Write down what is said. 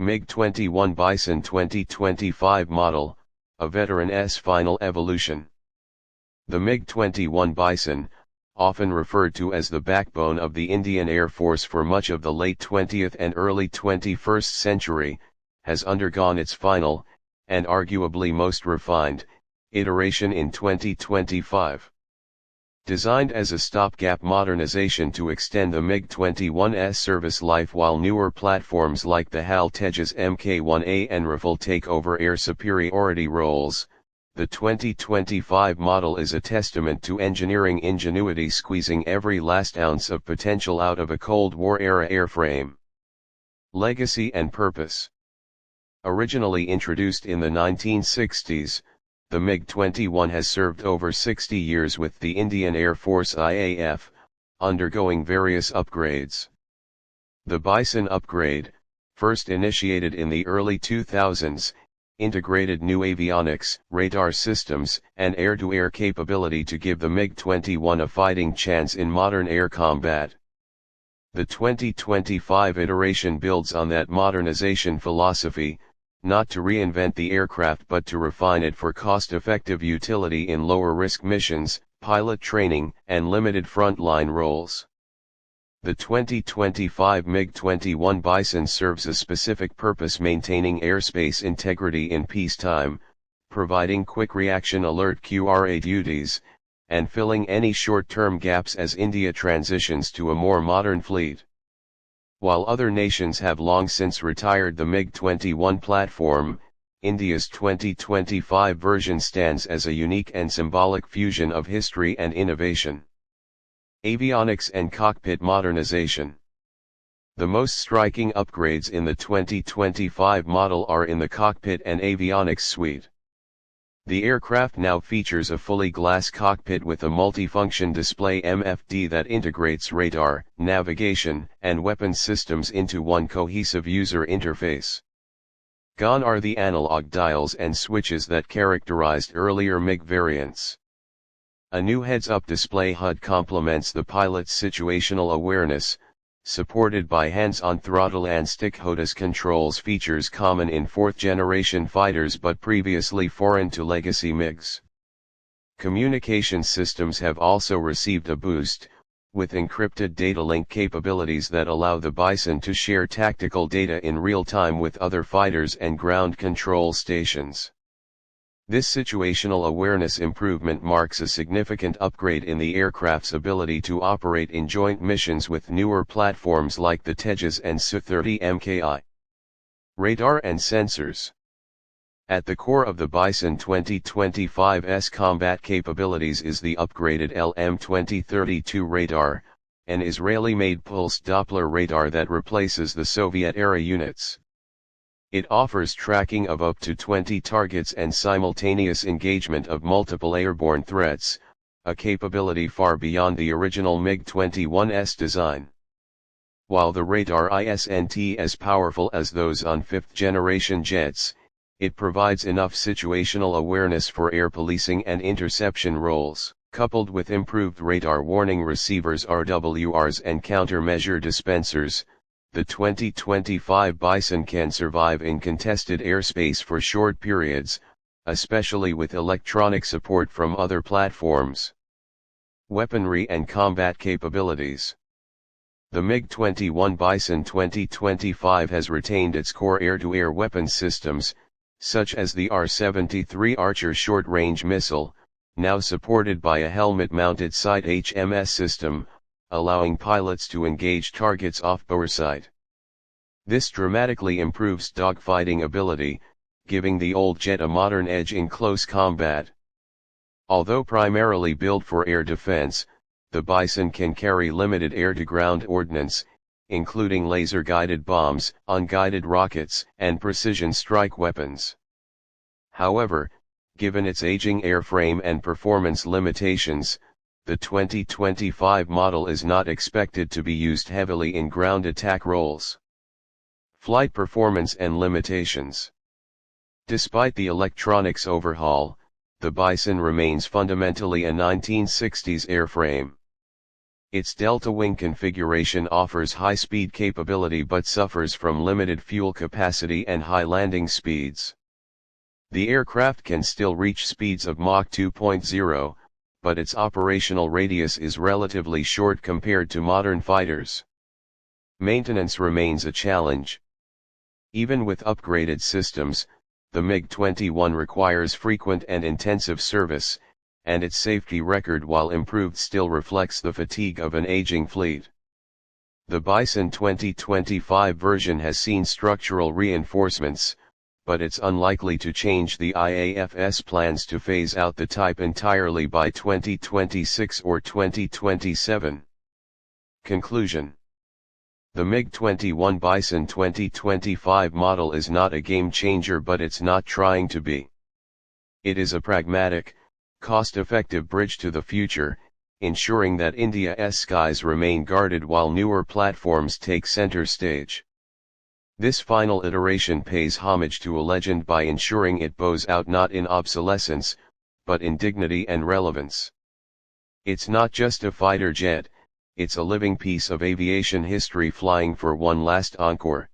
MiG-21 Bison 2025 model, a veteran's final evolution. The MiG-21 Bison, often referred to as the backbone of the Indian Air Force for much of the late 20th and early 21st century, has undergone its final, and arguably most refined, iteration in 2025. Designed as a stopgap modernization to extend the MiG-21's service life while newer platforms like the HAL Tejas Mk1A and Rifle take over air superiority roles, the 2025 model is a testament to engineering ingenuity squeezing every last ounce of potential out of a Cold War-era airframe. Legacy and purpose. Originally introduced in the 1960s, the MiG-21 has served over 60 years with the Indian Air Force IAF, undergoing various upgrades. The Bison upgrade, first initiated in the early 2000s, integrated new avionics, radar systems, and air-to-air capability to give the MiG-21 a fighting chance in modern air combat. The 2025 iteration builds on that modernization philosophy, not to reinvent the aircraft but to refine it for cost-effective utility in lower-risk missions, pilot training, and limited frontline roles. The 2025 MiG-21 Bison serves a specific purpose, maintaining airspace integrity in peacetime, providing quick reaction alert QRA duties, and filling any short-term gaps as India transitions to a more modern fleet. While other nations have long since retired the MiG-21 platform, India's 2025 version stands as a unique and symbolic fusion of history and innovation. Avionics and cockpit modernization. The most striking upgrades in the 2025 model are in the cockpit and avionics suite. The aircraft now features a fully glass cockpit with a multifunction display MFD that integrates radar, navigation, and weapons systems into one cohesive user interface. Gone are the analog dials and switches that characterized earlier MiG variants. A new heads-up display HUD complements the pilot's situational awareness, supported by hands-on throttle and stick HOTAS controls, features common in fourth-generation fighters but previously foreign to legacy MiGs. Communication systems have also received a boost, with encrypted data link capabilities that allow the Bison to share tactical data in real time with other fighters and ground control stations. This situational awareness improvement marks a significant upgrade in the aircraft's ability to operate in joint missions with newer platforms like the Tejas and Su-30 Mki. Radar and sensors. At the core of the Bison 2025's combat capabilities is the upgraded LM-2032 radar, an Israeli-made pulsed Doppler radar that replaces the Soviet-era units. It offers tracking of up to 20 targets and simultaneous engagement of multiple airborne threats, a capability far beyond the original MiG-21's design. While the radar isn't as powerful as those on fifth-generation jets, it provides enough situational awareness for air policing and interception roles, coupled with improved radar warning receivers RWRs and countermeasure dispensers. The 2025 Bison can survive in contested airspace for short periods, especially with electronic support from other platforms. Weaponry and combat capabilities. The MiG-21 Bison 2025 has retained its core air-to-air weapons systems, such as the R-73 Archer short-range missile, now supported by a helmet-mounted sight HMS system, allowing pilots to engage targets off-boresight. This dramatically improves dogfighting ability, giving the old jet a modern edge in close combat. Although primarily built for air defense, the Bison can carry limited air-to-ground ordnance, including laser-guided bombs, unguided rockets, and precision strike weapons. However, given its aging airframe and performance limitations, the 2025 model is not expected to be used heavily in ground attack roles. Flight performance and limitations. Despite the electronics overhaul, the Bison remains fundamentally a 1960s airframe. Its delta-wing configuration offers high-speed capability but suffers from limited fuel capacity and high landing speeds. The aircraft can still reach speeds of Mach 2.0, but its operational radius is relatively short compared to modern fighters. Maintenance remains a challenge. Even with upgraded systems, the MiG-21 requires frequent and intensive service, and its safety record, while improved, still reflects the fatigue of an aging fleet. The Bison 2025 version has seen structural reinforcements, but it's unlikely to change the IAF's plans to phase out the type entirely by 2026 or 2027. Conclusion: the MiG-21 Bison 2025 model is not a game changer, but it's not trying to be. It is a pragmatic, cost-effective bridge to the future, ensuring that India's skies remain guarded while newer platforms take center stage. This final iteration pays homage to a legend by ensuring it bows out not in obsolescence, but in dignity and relevance. It's not just a fighter jet, it's a living piece of aviation history flying for one last encore.